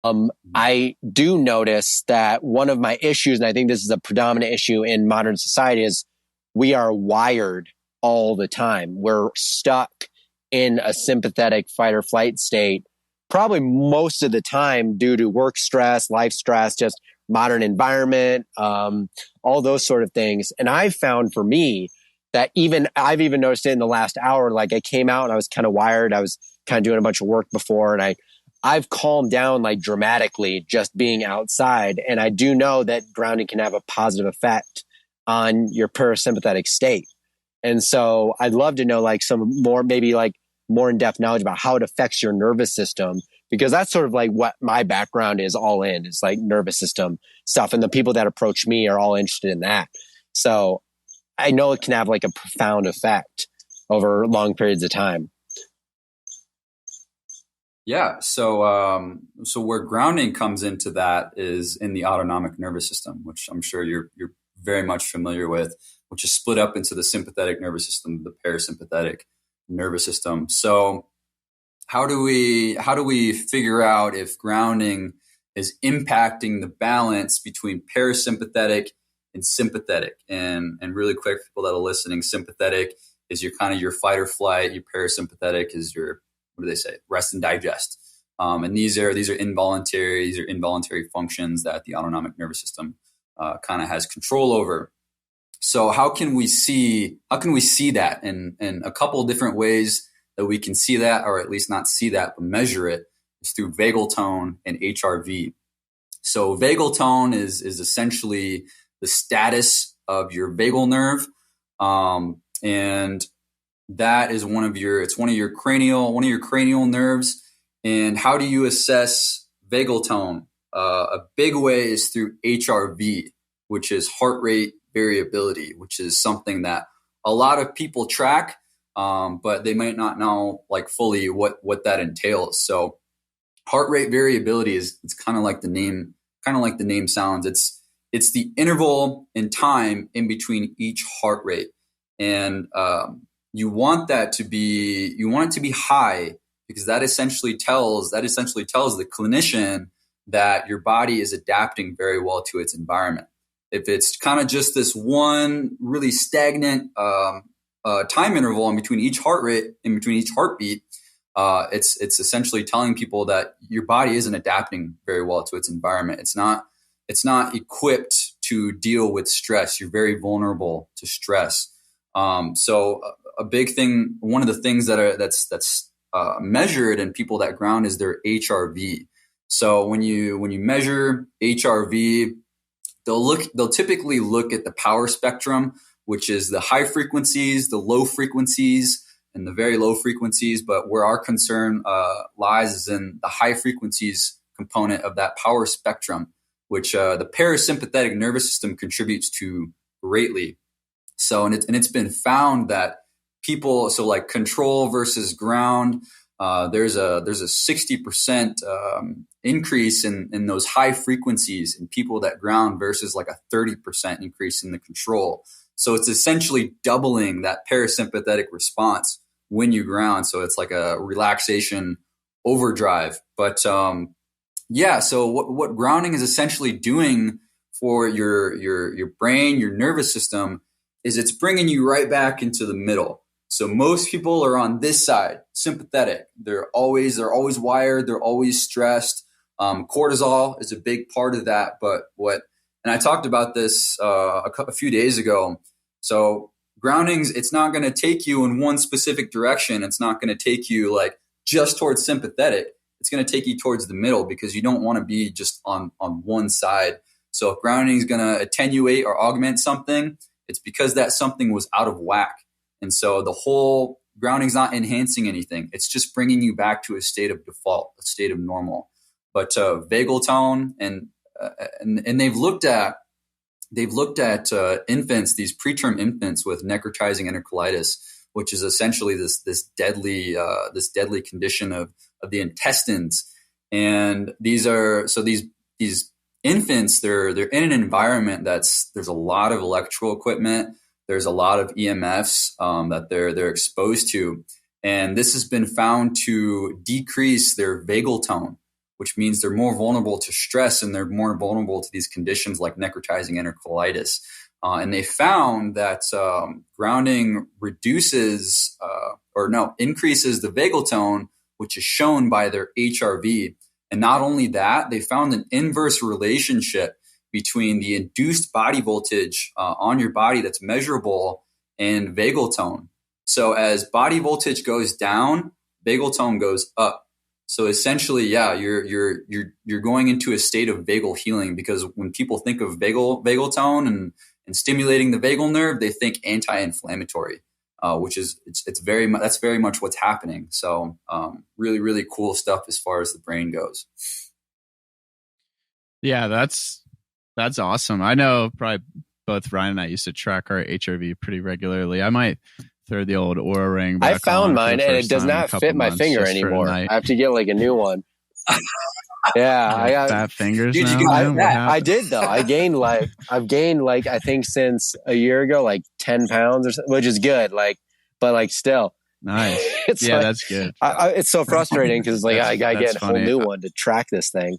I do notice that one of my issues, and I think this is a predominant issue in modern society, is we are wired all the time. We're stuck in a sympathetic fight or flight state, probably most of the time due to work stress, life stress, just modern environment, all those sort of things. And I've found for me that I've even noticed it in the last hour, like I came out and I was kind of wired. I was kind of doing a bunch of work before, and I've calmed down like dramatically just being outside. And I do know that grounding can have a positive effect on your parasympathetic state. And so I'd love to know like some more, maybe like more in-depth knowledge about how it affects your nervous system, because that's sort of like what my background is all in. It's like nervous system stuff. And the people that approach me are all interested in that. So I know it can have like a profound effect over long periods of time. Yeah. So where grounding comes into that is in the autonomic nervous system, which I'm sure you're very much familiar with, which is split up into the sympathetic nervous system, the parasympathetic nervous system. So how do we figure out if grounding is impacting the balance between parasympathetic and sympathetic? And really quick, people that are listening, sympathetic is your kind of your fight or flight. Your parasympathetic is your, what do they say? Rest and digest. And these are involuntary functions that the autonomic nervous system kind of has control over. So how can we see that? And a couple of different ways that we can see that, or at least not see that, but measure it, is through vagal tone and HRV. So vagal tone is essentially the status of your vagal nerve. And that is one of your cranial nerves. And how do you assess vagal tone? A big way is through HRV, which is heart rate variability, which is something that a lot of people track, but they might not know like fully what that entails. So heart rate variability it's kind of like the name sounds. It's the interval in time in between each heart rate. And you want it to be high, because that essentially tells the clinician that your body is adapting very well to its environment. If it's kind of just this one really stagnant time interval in between each heart rate, in between each heartbeat, it's essentially telling people that your body isn't adapting very well to its environment. It's not equipped to deal with stress. You're very vulnerable to stress. So a big thing, one of the things that's measured in people that ground is their HRV. So when you measure HRV, they'll typically look at the power spectrum, which is the high frequencies, the low frequencies, and the very low frequencies. But where our concern lies is in the high frequencies component of that power spectrum, which the parasympathetic nervous system contributes to greatly. So, and it's been found that people, so like control versus ground, there's a 60% increase in those high frequencies in people that ground versus like a 30% increase in the control. So it's essentially doubling that parasympathetic response when you ground. So it's like a relaxation overdrive. But yeah, so what grounding is essentially doing for your brain, your nervous system, is it's bringing you right back into the middle. So most people are on this side, sympathetic. They're always wired. They're always stressed. Cortisol is a big part of that. And I talked about this a few days ago. So groundings, it's not going to take you in one specific direction. It's not going to take you like just towards sympathetic. It's going to take you towards the middle, because you don't want to be just on one side. So if grounding is going to attenuate or augment something, it's because that something was out of whack. And so the whole grounding's not enhancing anything. It's just bringing you back to a state of default, a state of normal. But vagal tone and they've looked at infants, these preterm infants with necrotizing enterocolitis, which is essentially this deadly condition of the intestines. And these infants, they're in an environment there's a lot of electrical equipment. There's a lot of EMFs that they're exposed to. And this has been found to decrease their vagal tone, which means they're more vulnerable to stress and they're more vulnerable to these conditions like necrotizing enterocolitis. And they found that grounding increases the vagal tone, which is shown by their HRV. And not only that, they found an inverse relationship between the induced body voltage on your body that's measurable and vagal tone. So as body voltage goes down, vagal tone goes up. So essentially, you're going into a state of vagal healing, because when people think of vagal tone and stimulating the vagal nerve, they think anti-inflammatory, which is that's very much what's happening. So really, really cool stuff as far as the brain goes. Yeah, that's awesome. I know probably both Ryan and I used to track our HRV pretty regularly. I might throw the old Oura ring back. I found mine and it does not fit my finger anymore. I have to get like a new one. Yeah, I got fat fingers. Dude, now? I did though. I've gained I think since a year ago, like 10 pounds or something, which is good. But still. Nice. It's that's good. It's so frustrating because I got to get a whole new one to track this thing.